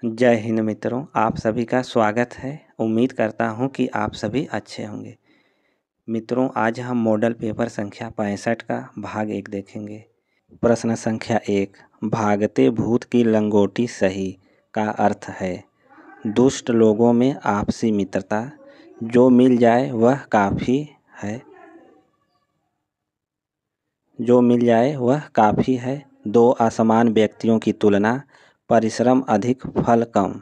जय हिंद मित्रों, आप सभी का स्वागत है। उम्मीद करता हूं कि आप सभी अच्छे होंगे। मित्रों, आज हम मॉडल पेपर संख्या 65 का भाग 1 देखेंगे। प्रश्न संख्या 1, भागते भूत की लंगोटी सही का अर्थ है दुष्ट लोगों में आपसी मित्रता, जो मिल जाए वह काफ़ी है। जो मिल जाए वह काफ़ी है। दो असमान व्यक्तियों की तुलना, परिश्रम अधिक फल कम।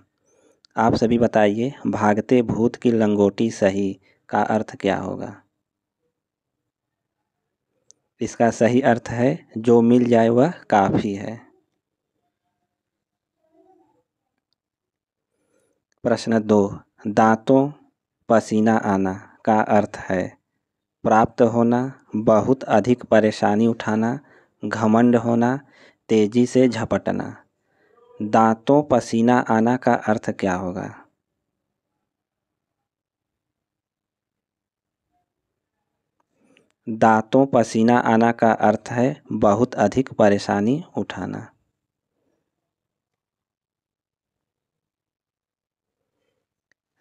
आप सभी बताइए, भागते भूत की लंगोटी सही का अर्थ क्या होगा? इसका सही अर्थ है जो मिल जाए वह काफ़ी है। प्रश्न 2, दांतों पसीना आना का अर्थ है प्राप्त होना, बहुत अधिक परेशानी उठाना, घमंड होना, तेजी से झपटना। दांतों पसीना आना का अर्थ क्या होगा? दांतों पसीना आना का अर्थ है बहुत अधिक परेशानी उठाना।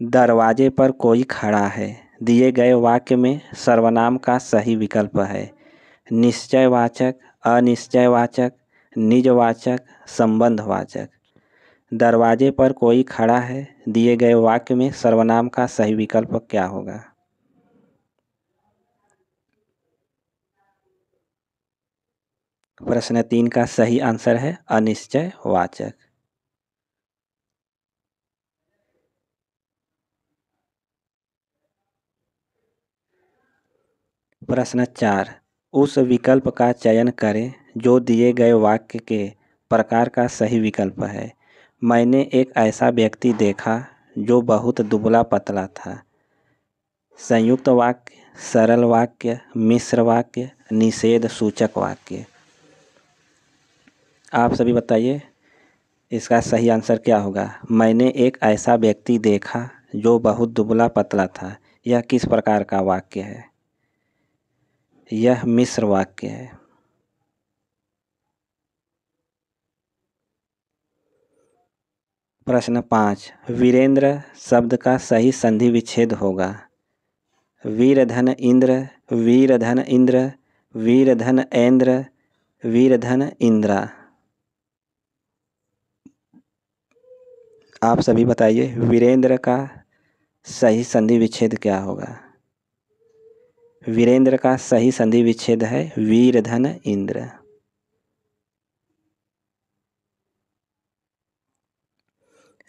दरवाजे पर कोई खड़ा है दिए गए वाक्य में सर्वनाम का सही विकल्प है निश्चयवाचक, अनिश्चयवाचक, निजवाचक, संबंधवाचक। दरवाजे पर कोई खड़ा है दिए गए वाक्य में सर्वनाम का सही विकल्प क्या होगा? प्रश्न 3 का सही आंसर है अनिश्चयवाचक। प्रश्न 4, उस विकल्प का चयन करें जो दिए गए वाक्य के प्रकार का सही विकल्प है। मैंने एक ऐसा व्यक्ति देखा जो बहुत दुबला पतला था। संयुक्त वाक्य, सरल वाक्य, मिश्र वाक्य, निषेध सूचक वाक्य। आप सभी बताइए, इसका सही आंसर क्या होगा? मैंने एक ऐसा व्यक्ति देखा जो बहुत दुबला पतला था। यह किस प्रकार का वाक्य है? यह मिश्र वाक्य है। प्रश्न 5, वीरेंद्र शब्द का सही संधि विच्छेद होगा वीरधन इंद्र, वीरधन इंद्र, वीरधन ऐन्द्र, वीरधन इंद्रा। आप सभी बताइए, वीरेंद्र का सही संधि विच्छेद क्या होगा? वीरेंद्र का सही संधि विच्छेद है वीरधन इंद्र।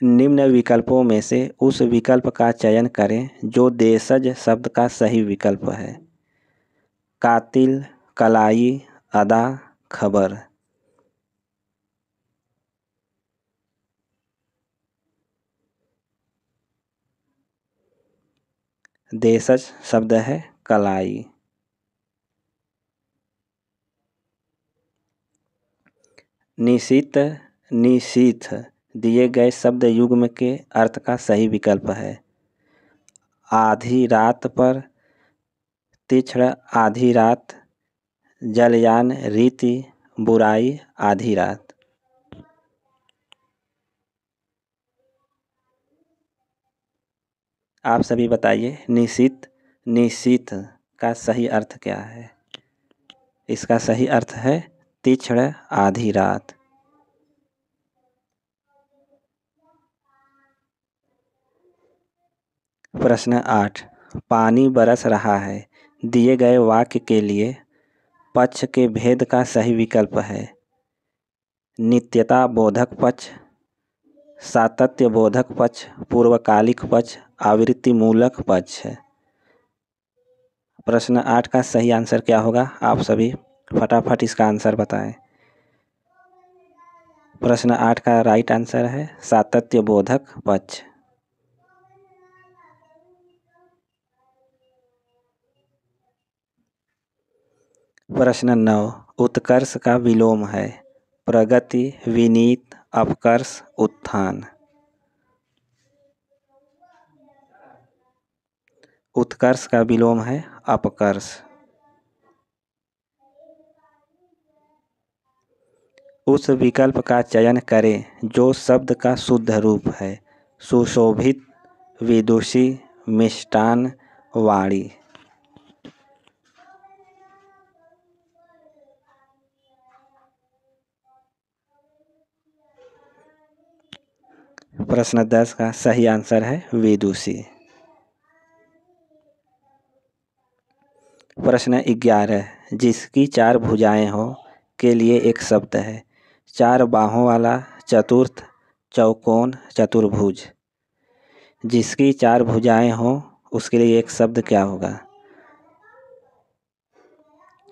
निम्न विकल्पों में से उस विकल्प का चयन करें जो देशज शब्द का सही विकल्प है। कातिल, कलाई, अदा, खबर। देशज शब्द है कलाई। निशित, निशीथ दिए गए शब्द युग्म के अर्थ का सही विकल्प है। आधी रात पर, तीक्ष्ण आधी रात, जलयान रीति, बुराई आधी रात। आप सभी बताइए, निशित, निशीथ का सही अर्थ क्या है? इसका सही अर्थ है तीक्ष्ण आधी रात। प्रश्न 8, पानी बरस रहा है दिए गए वाक्य के लिए पक्ष के भेद का सही विकल्प है नित्यता बोधक पक्ष, सातत्य बोधक पक्ष, पूर्वकालिक पक्ष, आवृत्ति मूलक पक्ष। प्रश्न 8 का सही आंसर क्या होगा? आप सभी फटाफट इसका आंसर बताएं। प्रश्न 8 का राइट आंसर है सातत्य बोधक पक्ष। प्रश्न 9, उत्कर्ष का विलोम है प्रगति, विनीत, अपकर्ष, उत्थान। उत्कर्ष का विलोम है अपकर्ष। उस विकल्प का चयन करें जो शब्द का शुद्ध रूप है। सुशोभित, विदुषी, मिष्टान, वाणी। प्रश्न 10 का सही आंसर है विदुषी। प्रश्न 11, जिसकी 4 भुजाएं हो के लिए एक शब्द है। 4 बाहों वाला, चतुर्थ, चौकोन, चतुर्भुज। जिसकी 4 भुजाएं हो उसके लिए एक शब्द क्या होगा?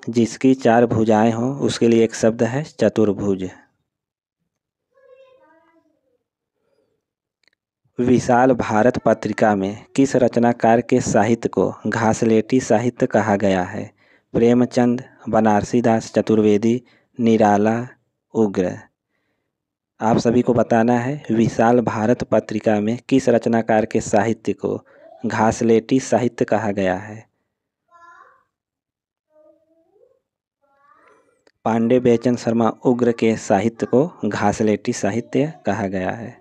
जिसकी 4 भुजाएं हो उसके लिए एक शब्द है चतुर्भुज। विशाल भारत पत्रिका में किस रचनाकार के साहित्य को घासलेटी साहित्य कहा गया है? प्रेमचंद, बनारसीदास चतुर्वेदी, निराला, उग्र। आप सभी को बताना है विशाल भारत पत्रिका में किस रचनाकार के साहित्य को घासलेटी साहित्य कहा गया है? पांडे बेचन शर्मा उग्र के साहित्य को घासलेटी साहित्य कहा गया है।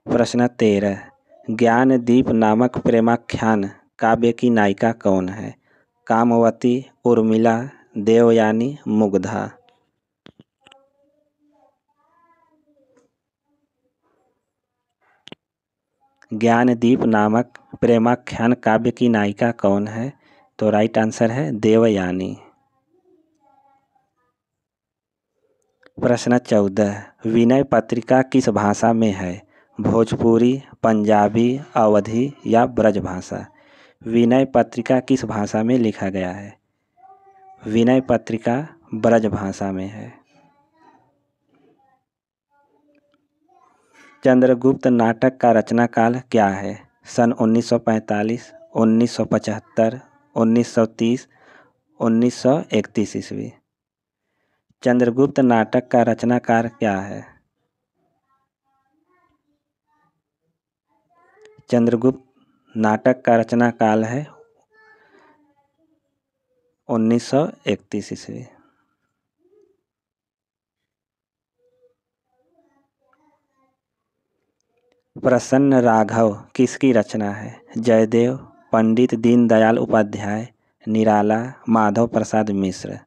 प्रश्न 13, ज्ञानदीप नामक प्रेमाख्यान काव्य की नायिका कौन है? कामवती, उर्मिला, देवयानी, मुग्धा। ज्ञानदीप नामक प्रेमाख्यान काव्य की नायिका कौन है? तो राइट आंसर है देवयानी। प्रश्न 14, विनय पत्रिका किस भाषा में है? भोजपुरी, पंजाबी, अवधी या ब्रजभाषा। विनय पत्रिका किस भाषा में लिखा गया है? विनय पत्रिका ब्रजभाषा में है। चंद्रगुप्त नाटक का रचना काल क्या है? सन 1945, 1975, 1930, 1931 ईस्वी। चंद्रगुप्त नाटक का रचनाकार क्या है? चंद्रगुप्त नाटक का रचना काल है 1931 ईस्वी। प्रसन्न राघव किसकी रचना है? जयदेव, पंडित दीनदयाल उपाध्याय, निराला, माधव प्रसाद मिश्र।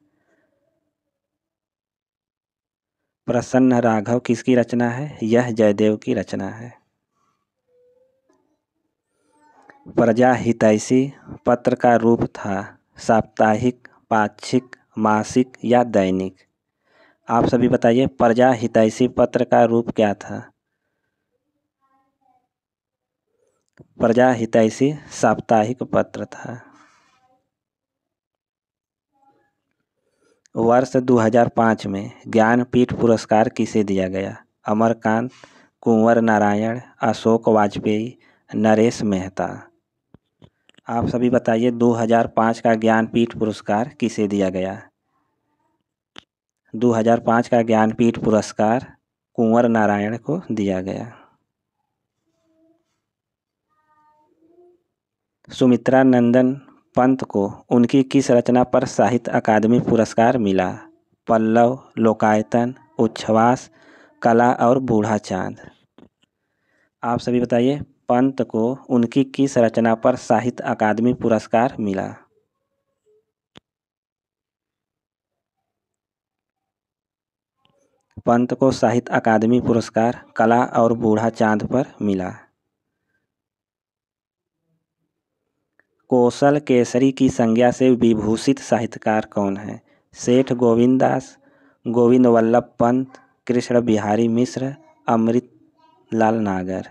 प्रसन्न राघव किसकी रचना है? यह जयदेव की रचना है। प्रजा हितैषी पत्र का रूप था साप्ताहिक, पाक्षिक, मासिक या दैनिक। आप सभी बताइए प्रजा हितैषी पत्र का रूप क्या था? प्रजा हितैषी साप्ताहिक पत्र था। वर्ष 2005 में ज्ञानपीठ पुरस्कार किसे दिया गया? अमरकांत, कुंवर नारायण, अशोक वाजपेयी, नरेश मेहता। आप सभी बताइए 2005 का ज्ञानपीठ पुरस्कार किसे दिया गया? 2005 का ज्ञानपीठ पुरस्कार कुंवर नारायण को दिया गया। सुमित्रा नंदन पंत को उनकी किस रचना पर साहित्य अकादमी पुरस्कार मिला? पल्लव, लोकायतन, उच्छ्वास, कला और बूढ़ा चांद। आप सभी बताइए पंत को उनकी किस रचना पर साहित्य अकादमी पुरस्कार मिला? पंत को साहित्य अकादमी पुरस्कार कला और बूढ़ा चांद पर मिला। कौशल केसरी की संज्ञा से विभूषित साहित्यकार कौन है? सेठ गोविंददास, गोविंद वल्लभ पंत, कृष्ण बिहारी मिश्र, अमृतलाल नागर।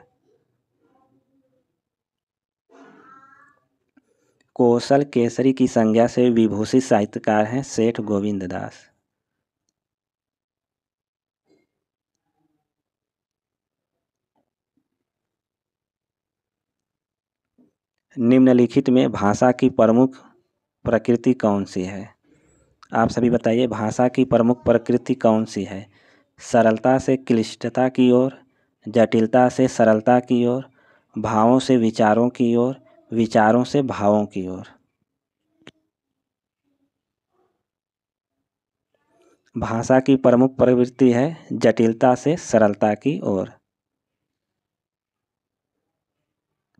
कौशल केसरी की संज्ञा से विभूषित साहित्यकार हैं सेठ गोविंददास। निम्नलिखित में भाषा की प्रमुख प्रकृति कौन सी है? आप सभी बताइए भाषा की प्रमुख प्रकृति कौन सी है? सरलता से क्लिष्टता की ओर, जटिलता से सरलता की ओर, भावों से विचारों की ओर, विचारों से भावों की ओर। भाषा की प्रमुख प्रवृत्ति है जटिलता से सरलता की ओर।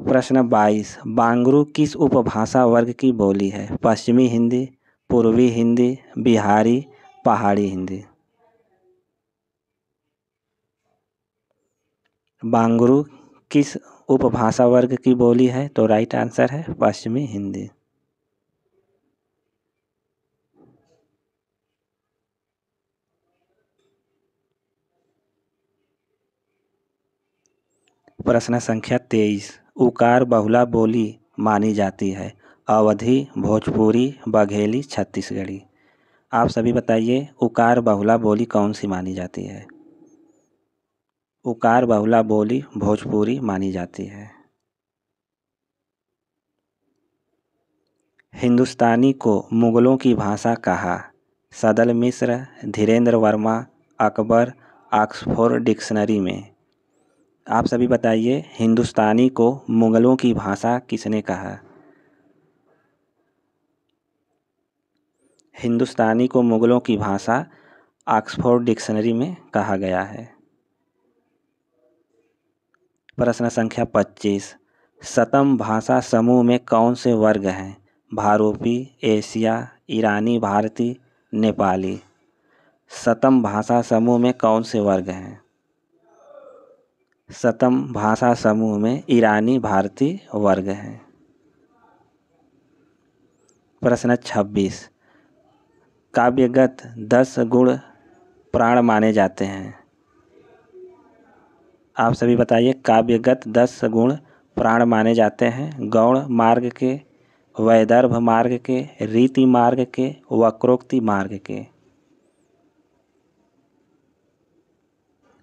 प्रश्न 22, बांगरू किस उपभाषा वर्ग की बोली है? पश्चिमी हिंदी, पूर्वी हिंदी, बिहारी, पहाड़ी हिंदी। बांगरू किस उपभाषा वर्ग की बोली है? तो राइट आंसर है पश्चिमी हिंदी। प्रश्न संख्या 23, उकार बहुला बोली मानी जाती है? अवधी, भोजपुरी, बघेली, छत्तीसगढ़ी। आप सभी बताइए उकार बहुला बोली कौन सी मानी जाती है? उकार बहुला बोली भोजपुरी मानी जाती है। हिंदुस्तानी को मुगलों की भाषा कहा? सदल मिश्र, धीरेन्द्र वर्मा, अकबर, ऑक्सफोर्ड डिक्शनरी में। आप सभी बताइए हिंदुस्तानी को मुगलों की भाषा किसने कहा? हिंदुस्तानी को मुगलों की भाषा ऑक्सफोर्ड डिक्शनरी में कहा गया है। प्रश्न संख्या 25, शतम भाषा समूह में कौन से वर्ग हैं? भारोपी, एशिया, ईरानी भारती, नेपाली। शतम भाषा समूह में कौन से वर्ग हैं? शतम भाषा समूह में ईरानी भारती वर्ग हैं। प्रश्न 26, काव्यगत 10 गुण प्राण माने जाते हैं? आप सभी बताइए काव्यगत 10 गुण प्राण माने जाते हैं? गौण मार्ग के, वैदर्भ मार्ग के, रीति मार्ग के, वक्रोक्ति मार्ग के।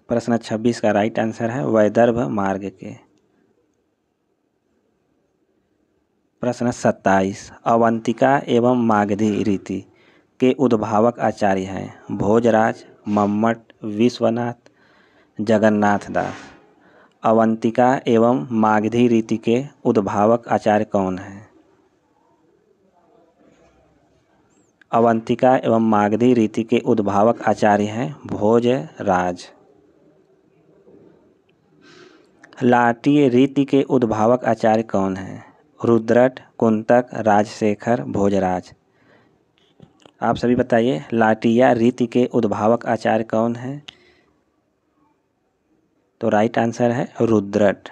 प्रश्न 26 का राइट आंसर है वैदर्भ मार्ग के। प्रश्न 27, अवंतिका एवं मागधी रीति के उद्भावक आचार्य हैं? भोजराज, मम्मट, विश्वनाथ, जगन्नाथ दास। अवंतिका एवं मागधी रीति के उद्भावक आचार्य कौन हैं? अवंतिका एवं मागधी रीति के उद्भावक आचार्य हैं भोजराज। लाटीय रीति के उद्भावक आचार्य कौन हैं? रुद्रट, कुंतक, राजशेखर, भोजराज। आप सभी बताइए लाटिया रीति के उद्भावक आचार्य कौन हैं? तो राइट आंसर है रुद्रट।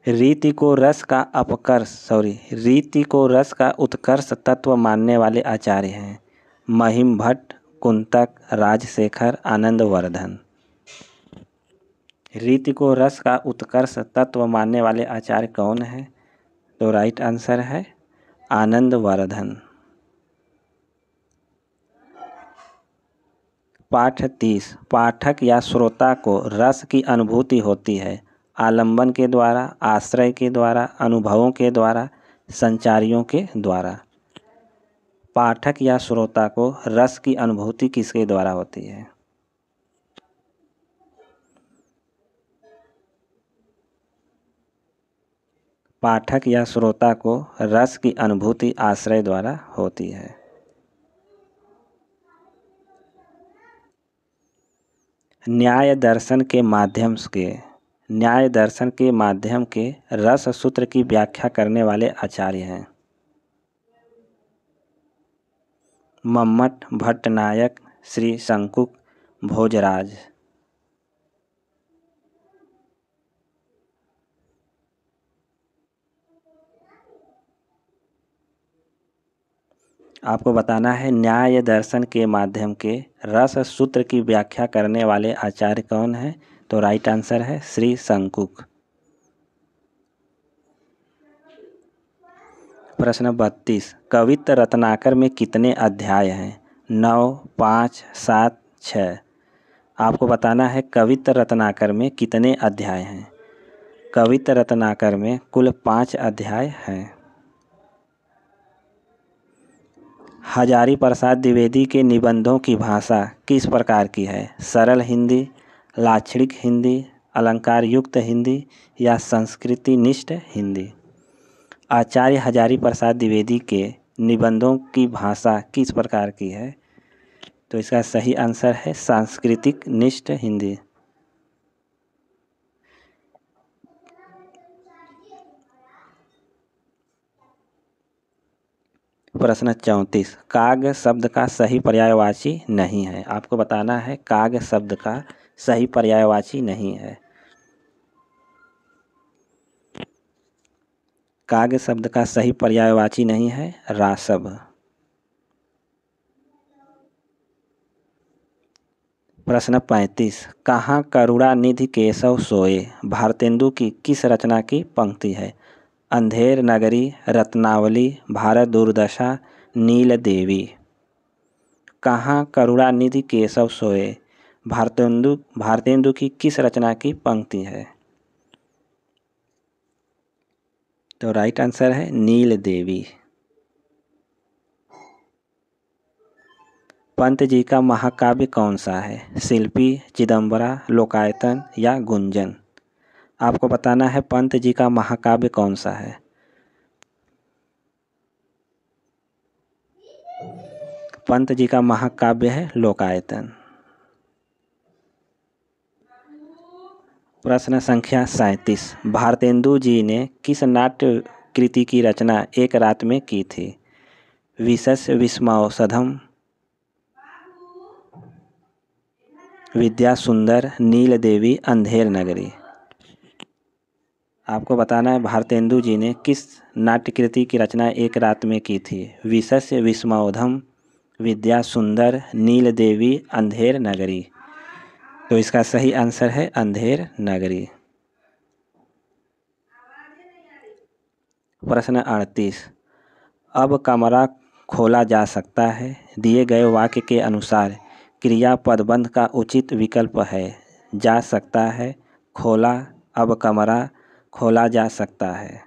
रीति को रस का उत्कर्ष तत्व मानने वाले आचार्य हैं? महिम भट्ट, कुंतक, राजशेखर, आनंदवर्धन। रीति को रस का उत्कर्ष तत्व मानने वाले आचार्य कौन हैं? तो राइट आंसर है आनंदवर्धन। पाठ 30, पाठक या श्रोता को रस की अनुभूति होती है? आलंबन के द्वारा, आश्रय के द्वारा, अनुभवों के द्वारा, संचारियों के द्वारा। पाठक या श्रोता को रस की अनुभूति किसके द्वारा होती है? पाठक या श्रोता को रस की अनुभूति आश्रय द्वारा होती है। न्याय दर्शन के माध्यम के रस सूत्र की व्याख्या करने वाले आचार्य हैं? मम्मट, भट्टनायक, श्री शंकुक, भोजराज। आपको बताना है न्याय दर्शन के माध्यम के रस सूत्र की व्याख्या करने वाले आचार्य कौन हैं? तो राइट आंसर है श्री शंकुक। प्रश्न 32, कवित्त रत्नाकर में कितने अध्याय हैं? 9, 5, 7, 6। आपको बताना है कवित्त रत्नाकर में कितने अध्याय हैं? कवित्त रत्नाकर में कुल 5 अध्याय हैं। हजारी प्रसाद द्विवेदी के निबंधों की भाषा किस प्रकार की है? सरल हिंदी, लाक्षणिक हिंदी, अलंकार युक्त हिंदी या संस्कृति निष्ठ हिंदी? आचार्य हजारी प्रसाद द्विवेदी के निबंधों की भाषा किस प्रकार की है? तो इसका सही आंसर है सांस्कृतिक निष्ठ हिंदी। प्रश्न 34, काग शब्द का सही पर्यायवाची नहीं है। आपको बताना है काग शब्द का सही पर्यायवाची नहीं है। काग शब्द का सही पर्यायवाची नहीं है रासव। प्रश्न 35, कहाँ करुणानिधि केशव सोए भारतेंदु की किस रचना की पंक्ति है? अंधेर नगरी, रत्नावली, भारत दुर्दशा, नील देवी। कहाँ करुणानिधि केशव सोए भारतेंदु की किस रचना की पंक्ति है? तो राइट आंसर है नील देवी। पंत जी का महाकाव्य कौन सा है? शिल्पी, चिदंबरा, लोकायतन या गुंजन? आपको बताना है पंत जी का महाकाव्य कौन सा है। पंत जी का महाकाव्य है लोकायतन। प्रश्न संख्या 37, भारतेंदु जी ने किस नाट्य कृति की रचना एक रात में की थी? विशस्य विस्मौषधम, विद्या सुंदर, नील देवी, अंधेर नगरी। आपको बताना है भारतेंदु जी ने किस नाट्य कृति की रचना एक रात में की थी? विशस्य विस्मौषधम, विद्या सुंदर, नील देवी, अंधेर नगरी। तो इसका सही आंसर है अंधेर नगरी। प्रश्न 38, अब कमरा खोला जा सकता है दिए गए वाक्य के अनुसार क्रियापद बंध का उचित विकल्प है। जा सकता है, खोला, अब कमरा, खोला जा सकता है।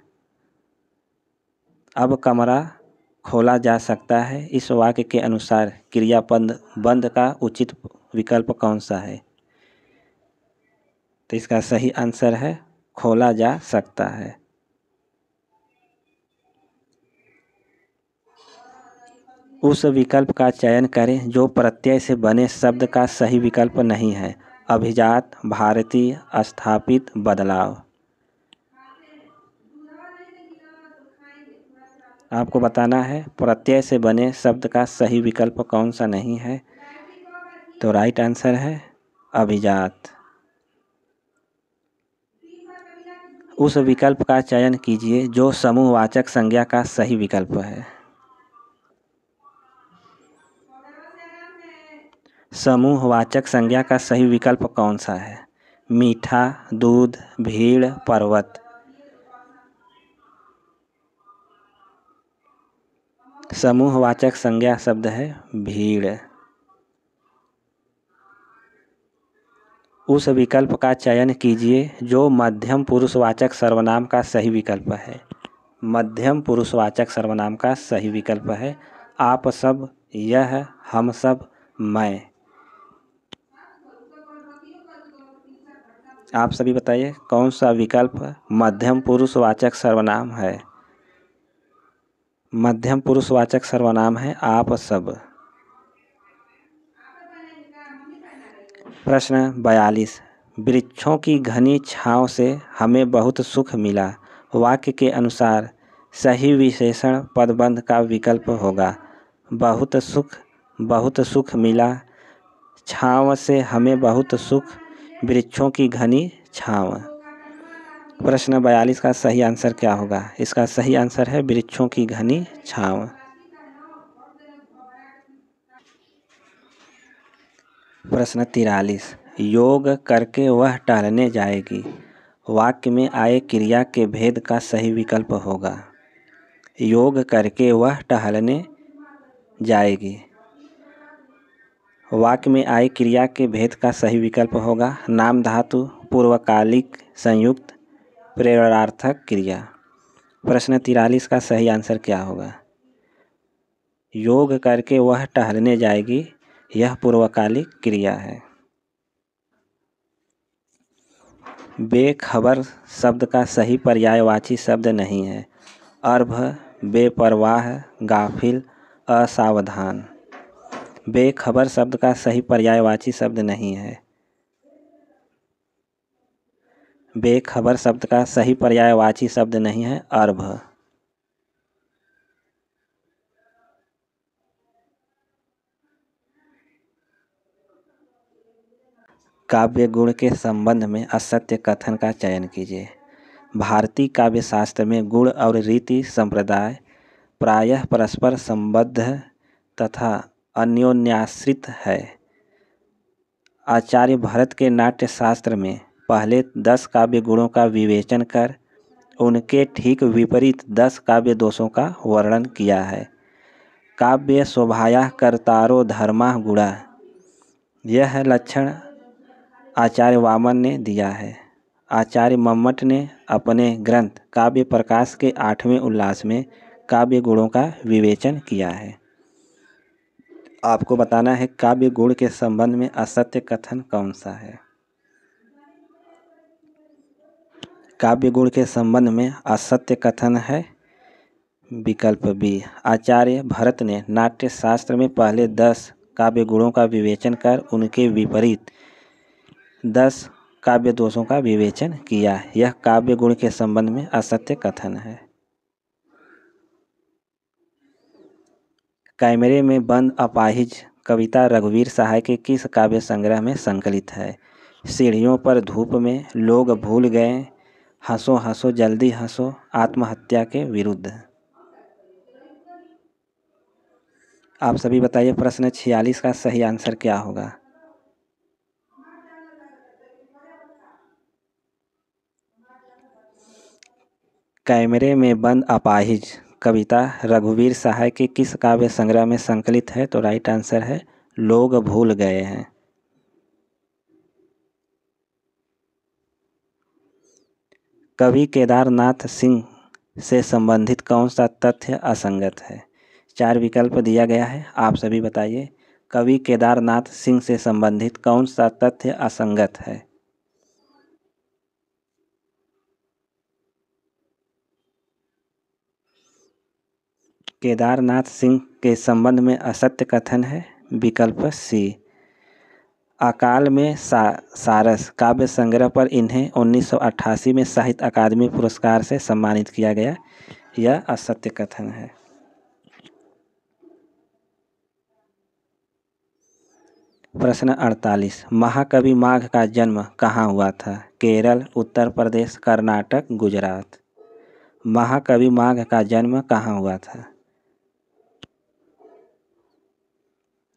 अब कमरा खोला जा सकता है इस वाक्य के अनुसार क्रियापद बंध का उचित विकल्प कौन सा है? तो इसका सही आंसर है खोला जा सकता है। उस विकल्प का चयन करें जो प्रत्यय से बने शब्द का सही विकल्प नहीं है। अभिजात, भारतीय, स्थापित, बदलाव। आपको बताना है प्रत्यय से बने शब्द का सही विकल्प कौन सा नहीं है। तो राइट आंसर है अभिजात। उस विकल्प का चयन कीजिए जो समूहवाचक संज्ञा का सही विकल्प है। समूहवाचक संज्ञा का सही विकल्प कौन सा है? मीठा, दूध, भीड़, पर्वत। समूहवाचक संज्ञा शब्द है भीड़। उस विकल्प का चयन कीजिए जो मध्यम पुरुषवाचक सर्वनाम का सही विकल्प है। मध्यम पुरुषवाचक सर्वनाम का सही विकल्प है आप सब, यह, हम सब, मैं। आप सभी बताइए कौन सा विकल्प मध्यम पुरुषवाचक सर्वनाम है? मध्यम पुरुषवाचक सर्वनाम है आप सब। प्रश्न 42, वृक्षों की घनी छांव से हमें बहुत सुख मिला वाक्य के अनुसार सही विशेषण पदबंध का विकल्प होगा। बहुत सुख मिला, छांव से हमें बहुत सुख, वृक्षों की घनी छांव। प्रश्न 42 का सही आंसर क्या होगा? इसका सही आंसर है वृक्षों की घनी छांव। प्रश्न 43, योग करके वह टहलने जाएगी वाक्य में आए क्रिया के भेद का सही विकल्प होगा। योग करके वह टहलने जाएगी वाक्य में आए क्रिया के भेद का सही विकल्प होगा नाम धातु, पूर्वकालिक, संयुक्त, प्रेरणार्थक क्रिया। प्रश्न 43 का सही आंसर क्या होगा? योग करके वह टहलने जाएगी, यह पूर्वकालिक क्रिया है। बेखबर शब्द का सही पर्यायवाची शब्द नहीं है। अर्भ, बेपरवाह, गाफिल, असावधान। बेखबर शब्द का सही पर्यायवाची शब्द नहीं है। बेखबर शब्द का सही पर्यायवाची शब्द नहीं है अर्भ। काव्य गुण के संबंध में असत्य कथन का चयन कीजिए। भारतीय काव्य शास्त्र में गुण और रीति संप्रदाय प्रायः परस्पर संबद्ध तथा अन्योन्याश्रित है। आचार्य भरत के नाट्य शास्त्र में पहले 10 काव्य गुणों का विवेचन कर उनके ठीक विपरीत 10 काव्य दोषों का वर्णन किया है। काव्य शोभाया कर्तारो धर्मा गुणा, यह लक्षण आचार्य वामन ने दिया है। आचार्य मम्मट ने अपने ग्रंथ काव्य प्रकाश के 8वें उल्लास में काव्य गुणों का विवेचन किया है। आपको बताना है काव्य गुण के संबंध में असत्य कथन कौन सा है। काव्य गुण के संबंध में असत्य कथन है विकल्प बी। आचार्य भरत ने नाट्य शास्त्र में पहले 10 काव्य गुणों का विवेचन कर उनके विपरीत 10 काव्य दोषों का विवेचन किया। यह काव्य गुण के संबंध में असत्य कथन है। कैमरे में बंद अपाहिज कविता रघुवीर सहाय के किस काव्य संग्रह में संकलित है। सीढ़ियों पर धूप में, लोग भूल गए, हंसो हंसो जल्दी हंसो, आत्महत्या के विरुद्ध। आप सभी बताइए प्रश्न 46 का सही आंसर क्या होगा। कैमरे में बंद अपाहिज कविता रघुवीर सहाय के किस काव्य संग्रह में संकलित है। तो राइट आंसर है लोग भूल गए हैं। कवि केदारनाथ सिंह से संबंधित कौन सा तथ्य असंगत है। 4 विकल्प दिया गया है, आप सभी बताइए कवि केदारनाथ सिंह से संबंधित कौन सा तथ्य असंगत है। केदारनाथ सिंह के संबंध में असत्य कथन है विकल्प सी। अकाल में सारस काव्य संग्रह पर इन्हें 1988 में साहित्य अकादमी पुरस्कार से सम्मानित किया गया। यह असत्य कथन है। प्रश्न 48 महाकवि माघ का जन्म कहाँ हुआ था। केरल, उत्तर प्रदेश, कर्नाटक, गुजरात। महाकवि माघ का जन्म कहाँ हुआ था।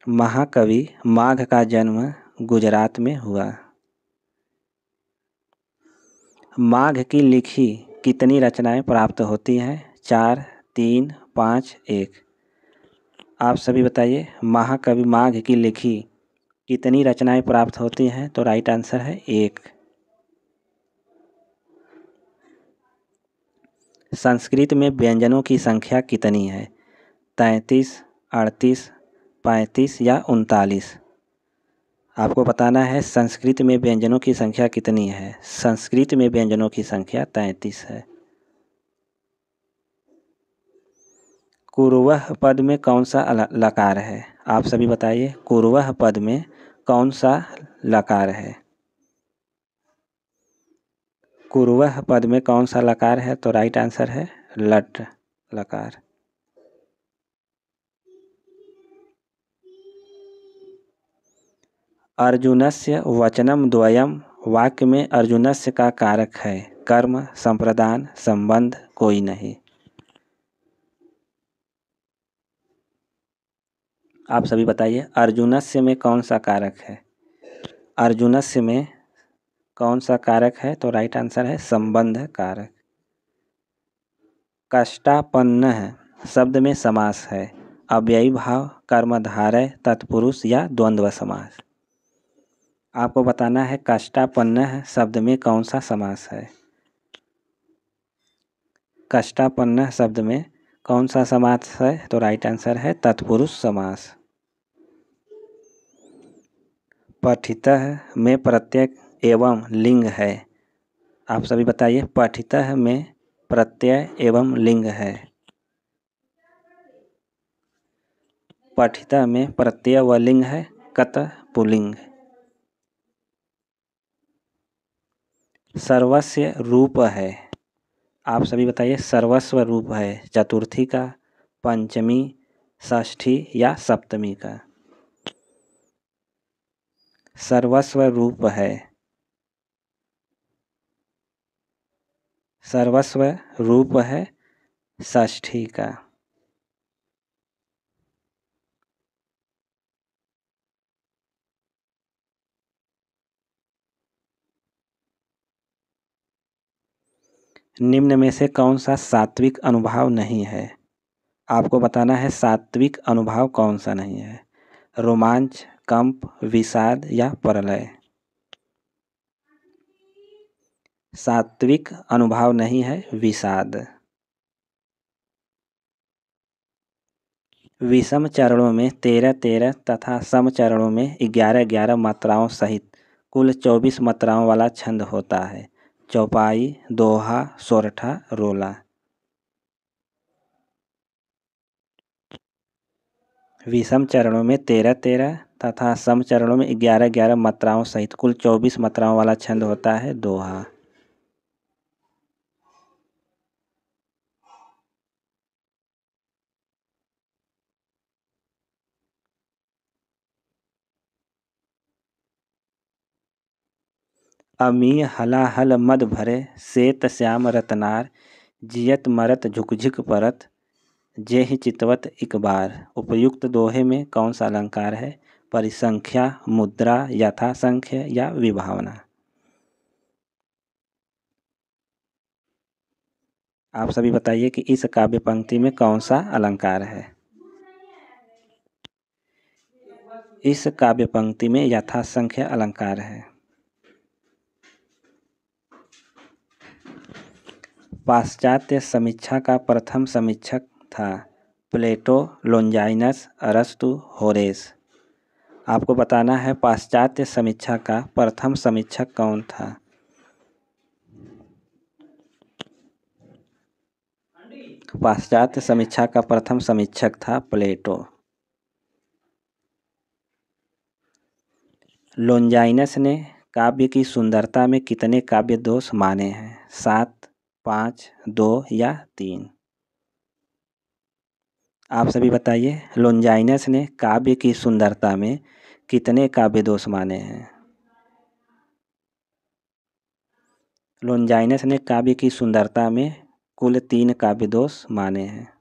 महाकवि माघ का जन्म गुजरात में हुआ। माघ की लिखी कितनी रचनाएं प्राप्त होती हैं। 4, 3, 5, 1। आप सभी बताइए महाकवि माघ की लिखी कितनी रचनाएं प्राप्त होती हैं। तो राइट आंसर है 1। संस्कृत में व्यंजनों की संख्या कितनी है। 33, 38, 35 या 39। आपको बताना है संस्कृत में व्यंजनों की संख्या कितनी है। संस्कृत में व्यंजनों की संख्या 33 है। कुरुवह पद में कौन सा लकार है। आप सभी बताइए कुरुवह पद में कौन सा लकार है। कुरुवह पद में कौन सा लकार है। तो राइट आंसर है लट लकार। अर्जुनस्य वचनम द्वयम वाक्य में अर्जुनस्य का कारक है। कर्म, संप्रदान, संबंध, कोई नहीं। आप सभी बताइए अर्जुनस्य में कौन सा कारक है। अर्जुनस्य में कौन सा कारक है। तो राइट आंसर है संबंध कारक। कष्टापन्न शब्द में समास है। अव्ययी भाव, कर्मधारय, तत्पुरुष या द्वंद्व समास। आपको बताना है कष्टापन्न शब्द में कौन सा समास है। कष्टापन्न शब्द में कौन सा समास है। तो राइट आंसर है तत्पुरुष समास। पठितः में प्रत्यय एवं लिंग है। आप सभी बताइए पठितः में प्रत्यय एवं लिंग है। पठिता में प्रत्यय व लिंग है, कत पुल्लिंग। सर्वस्व रूप है, आप सभी बताइए सर्वस्व रूप है चतुर्थी का, पंचमी, षष्ठी या सप्तमी का। सर्वस्व रूप है, सर्वस्व रूप है षष्ठी का। निम्न में से कौन सा सात्विक अनुभाव नहीं है? आपको बताना है सात्विक अनुभाव कौन सा नहीं है। रोमांच, कंप, विषाद या प्रलय। सात्विक अनुभाव नहीं है विषाद। विषम चरणों में 13-13 तथा सम चरणों में 11-11 मात्राओं सहित कुल 24 मात्राओं वाला छंद होता है। चौपाई, दोहा, सोरठा, रोला। विषम चरणों में 13-13 तथा सम चरणों में 11-11 मात्राओं सहित कुल 24 मात्राओं वाला छंद होता है दोहा। अमी हलाहल मद भरे श्वेत श्याम रतनार, जियत मरत झुकझुक परत, जेहि चितवत इक बार। उपयुक्त दोहे में कौन सा अलंकार है? परिसंख्या, मुद्रा, यथासंख्य या विभावना। आप सभी बताइए कि इस काव्य पंक्ति में कौन सा अलंकार है? इस काव्य पंक्ति में यथासंख्य अलंकार है। पाश्चात्य समीक्षा का प्रथम समीक्षक था प्लेटो, लोंजाइनस, अरस्तु, होरेस। आपको बताना है पाश्चात्य समीक्षा का प्रथम समीक्षक कौन था? पाश्चात्य समीक्षा का प्रथम समीक्षक था प्लेटो। लोंजाइनस ने काव्य की सुंदरता में कितने काव्य दोष माने हैं? 7, 5, 2 या 3। आप सभी बताइए लोंजाइनस ने काव्य की सुंदरता में कितने काव्य दोष माने हैं? लोंजाइनस ने काव्य की सुंदरता में कुल 3 काव्य दोष माने हैं।